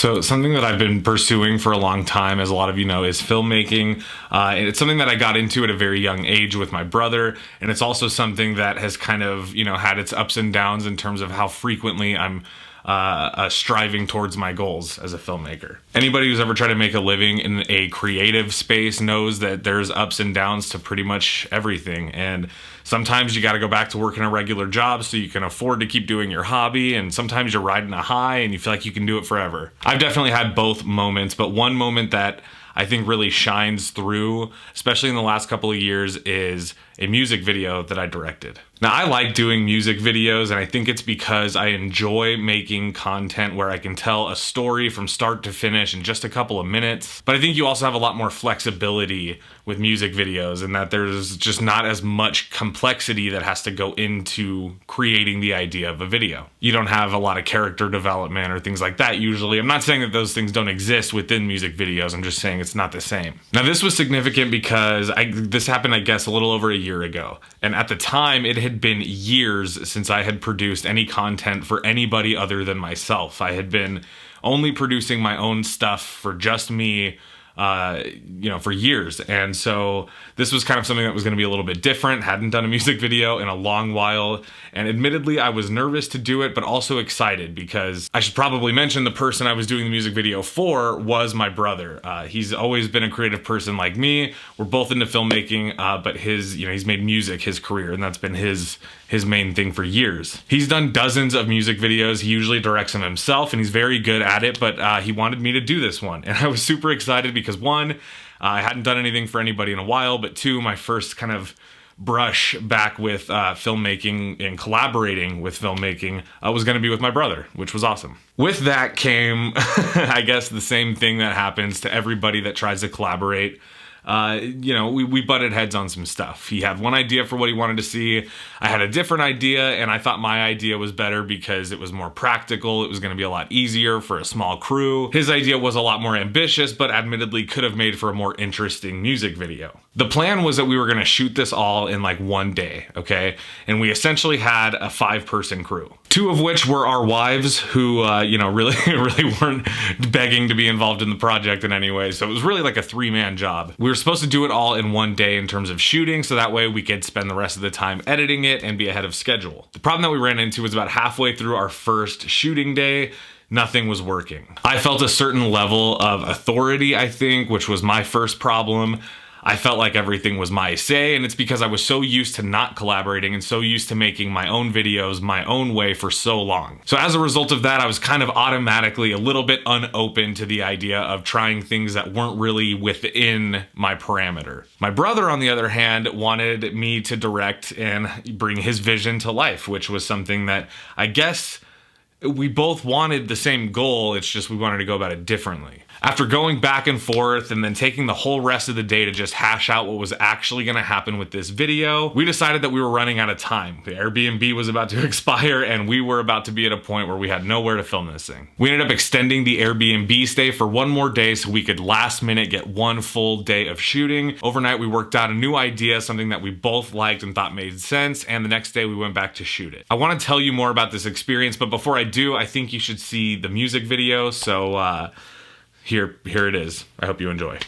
So something that I've been pursuing for a long time, as a lot of you know, is filmmaking. And it's something that I got into at a very young age with my brother. And it's also something that has kind of, had its ups and downs in terms of how frequently I'm striving towards my goals as a filmmaker. Anybody who's ever tried to make a living in a creative space knows that there's ups and downs to pretty much everything. And sometimes you got to go back to working a regular job so you can afford to keep doing your hobby. And sometimes you're riding a high and you feel like you can do it forever. I've definitely had both moments, but one moment that I think really shines through, especially in the last couple of years, is a music video that I directed. Now, I like doing music videos, and I think it's because I enjoy making content where I can tell a story from start to finish in just a couple of minutes. But I think you also have a lot more flexibility with music videos, and that there's just not as much complexity that has to go into creating the idea of a video. You don't have a lot of character development or things like that usually. I'm not saying that those things don't exist within music videos, I'm just saying it's not the same. Now, this was significant because this happened, I guess, a little over a year ago. And at the time, it had been years since I had produced any content for anybody other than myself. I had been only producing my own stuff for just me, for years. And so this was kind of something that was going to be a little bit different. Hadn't done a music video in a long while. And admittedly, I was nervous to do it, but also excited, because I should probably mention the person I was doing the music video for was my brother. He's always been a creative person like me. We're both into filmmaking, but he's made music his career, and that's been his main thing for years. He's done dozens of music videos. He usually directs them himself, and he's very good at it, but he wanted me to do this one. And I was super excited because, one, I hadn't done anything for anybody in a while, but two, my first kind of brush back with filmmaking and collaborating with filmmaking was going to be with my brother, which was awesome. With that came, I guess, the same thing that happens to everybody that tries to collaborate. We butted heads on some stuff. He had one idea for what he wanted to see. I had a different idea, and I thought my idea was better because it was more practical. It was going to be a lot easier for a small crew. His idea was a lot more ambitious, but admittedly could have made for a more interesting music video. The plan was that we were going to shoot this all in like one day, okay? And we essentially had a 5-person crew. 2 of which were our wives, who, really weren't begging to be involved in the project in any way. So it was really like a 3-man job. We were supposed to do it all in one day in terms of shooting, so that way we could spend the rest of the time editing it and be ahead of schedule. The problem that we ran into was about halfway through our first shooting day, nothing was working. I felt a certain level of authority, I think, which was my first problem. I felt like everything was my say, and it's because I was so used to not collaborating and so used to making my own videos my own way for so long. So as a result of that, I was kind of automatically a little bit unopen to the idea of trying things that weren't really within my parameter. My brother, on the other hand, wanted me to direct and bring his vision to life, which was something that I guess we both wanted the same goal, it's just we wanted to go about it differently. After going back and forth and then taking the whole rest of the day to just hash out what was actually going to happen with this video, we decided that we were running out of time. The Airbnb was about to expire, and we were about to be at a point where we had nowhere to film this thing. We ended up extending the Airbnb stay for one more day so we could last minute get one full day of shooting. Overnight, we worked out a new idea, something that we both liked and thought made sense, and the next day we went back to shoot it. I want to tell you more about this experience, but before I do, I think you should see the music video, so here it is. I hope you enjoy.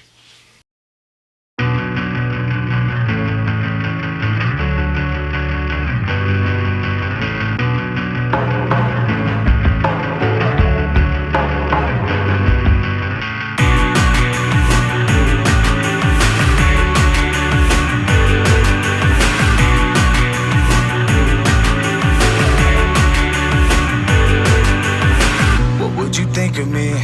Of me,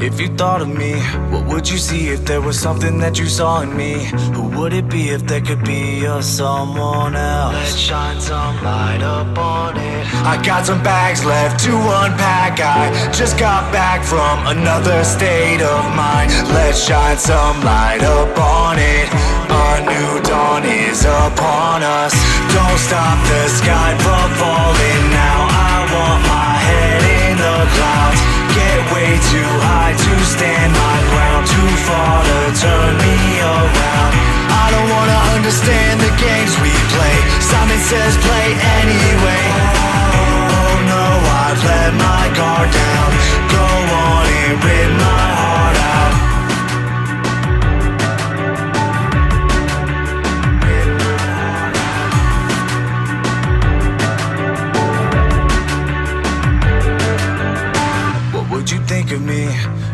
if you thought of me, what would you see if there was something that you saw in me? Who would it be if there could be a someone else? Let's shine some light up on it. I got some bags left to unpack. I just got back from another state of mind. Let's shine some light up on it. A new dawn is upon us. Don't stop the sky from falling now. I want my head in the clouds. Get way too high to stand my ground. Too far to turn me around. I don't wanna understand the games we play. Simon says play anyway. Oh no, I've let my guard down. Go on and rip think of me?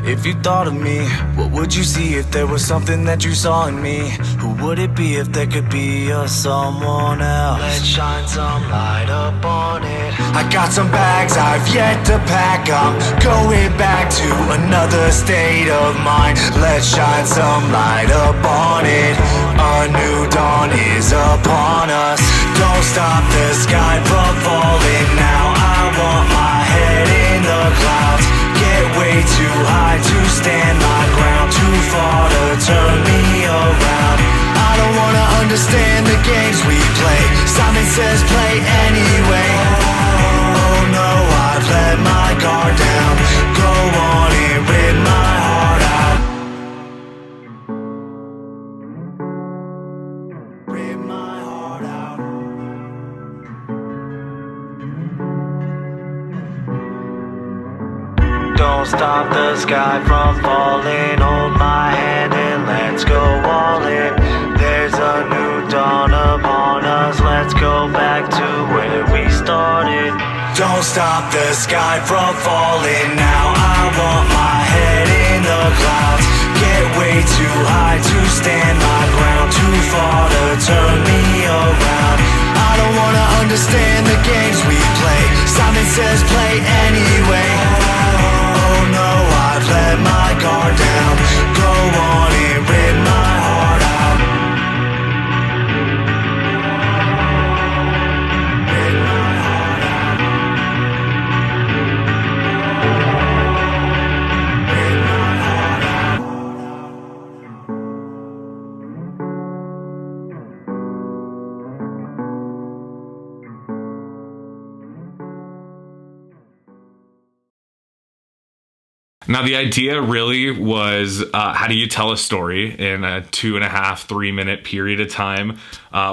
If you thought of me, what would you see if there was something that you saw in me? Who would it be if there could be a someone else? Let's shine some light up on it. I got some bags I've yet to pack. I'm going back to another state of mind. Let's shine some light up on it. A new dawn is upon us. Don't stop the sky from falling now. I want my head in the clouds. Get way too high to stand my ground. Too far to turn me around. I don't wanna understand the games we play. Simon says play anyway. Oh no, I've let my guard down. Go on and rip my heart out. Rip my heart out. Don't stop the sky from falling. Hold my hand and let's go all in. There's a new dawn upon us. Let's go back to where we started. Don't stop the sky from falling now. I want my head in the clouds. Get way too high to stand my ground. Too far to turn me around. I don't wanna understand the games we play. Simon says play anyway. Oh no, I've let my guard down. Go on and rip my heart out. Rip my heart out. Rip my heart out. Now, the idea really was how do you tell a story in a 2.5, 3 minute period of time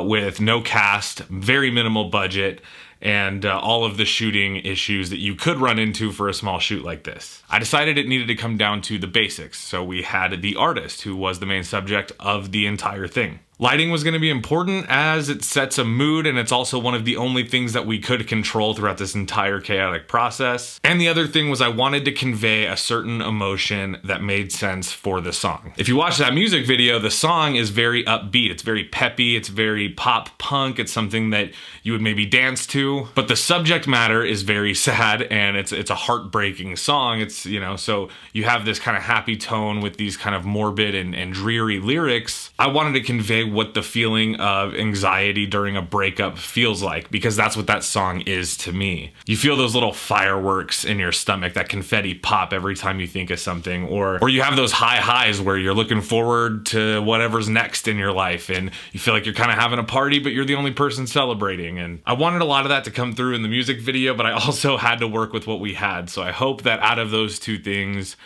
with no cast, very minimal budget, and all of the shooting issues that you could run into for a small shoot like this. I decided it needed to come down to the basics, so we had the artist who was the main subject of the entire thing. Lighting was going to be important as it sets a mood, and it's also one of the only things that we could control throughout this entire chaotic process. And the other thing was I wanted to convey a certain emotion that made sense for the song. If you watch that music video, the song is very upbeat. It's very peppy. It's very pop punk. It's something that you would maybe dance to. But the subject matter is very sad, and it's a heartbreaking song. It's, you know, so you have this kind of happy tone with these kind of morbid and dreary lyrics. I wanted to convey what the feeling of anxiety during a breakup feels like, because that's what that song is to me. You feel those little fireworks in your stomach, that confetti pop every time you think of something, or you have those high highs where you're looking forward to whatever's next in your life and you feel like you're kind of having a party, but you're the only person celebrating. And I wanted a lot of that to come through in the music video, but I also had to work with what we had. So I hope that out of those two things,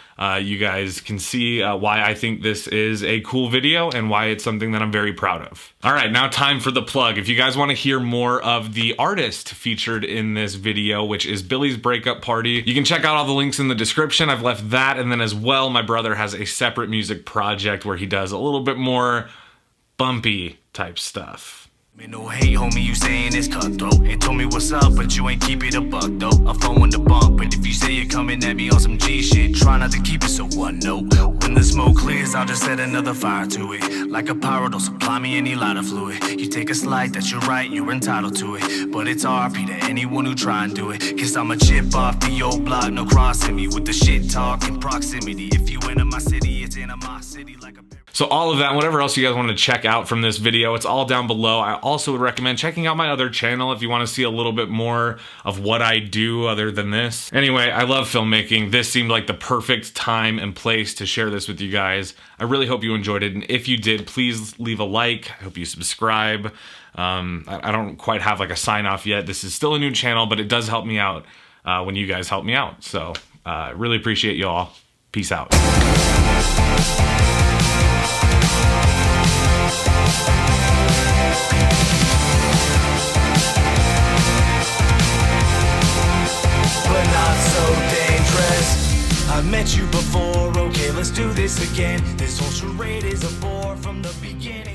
you guys can see why I think this is a cool video and why it's something that I'm very proud of. All right, now time for the plug. If you guys want to hear more of the artist featured in this video, which is Billy's Breakup Party, you can check out all the links in the description. I've left that, and then as well, my brother has a separate music project where he does a little bit more bumpy type stuff. Me no hate, homie, you saying it's cutthroat. Ain't told me what's up, but you ain't keep it a buck, though. A phone with the bump, but if you say you're coming at me on some G shit, try not to keep it so one note. When the smoke clears, I'll just set another fire to it. Like a pyro, don't supply me any lighter fluid. You take a slight, that's your right, you're entitled to it. But it's RP to anyone who try and do it. Cause I'm a chip off the old block, no crossing me with the shit talk in proximity. If you enter my city, it's in my city like a... So all of that, whatever else you guys want to check out from this video, it's all down below. I also would recommend checking out my other channel if you want to see a little bit more of what I do other than this. Anyway, I love filmmaking. This seemed like the perfect time and place to share this with you guys. I really hope you enjoyed it, and if you did, please leave a like. I hope you subscribe. I don't quite have like a sign off yet. This is still a new channel, but it does help me out when you guys help me out. So really appreciate you all. Peace out. I've met you before, okay, let's do this again. This whole charade is a bore from the beginning.